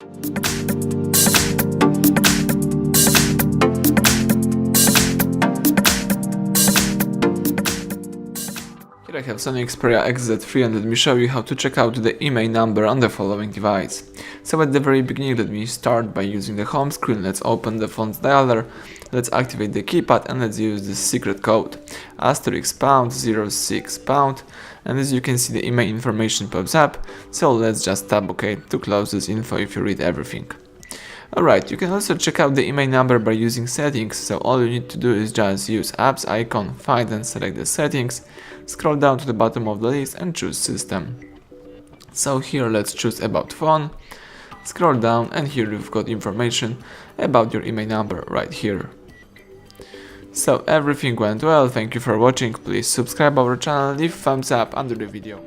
Here I have SONY Xperia XZ3 and let me show you how to check out the IMEI number on the following device. So at the very beginning, let me start by using the home screen. Let's open the phone's dialer, let's activate the keypad and let's use the secret code *#06#, and as you can see the IMEI information pops up, so let's just tap OK to close this info if you read everything. Alright, you can also check out the IMEI number by using settings, so all you need to do is just use apps icon, find and select the settings, scroll down to the bottom of the list and choose system. So here let's choose about phone, scroll down and here you've got information about your IMEI number right here. So everything went well, thank you for watching, please subscribe our channel, leave thumbs up under the video.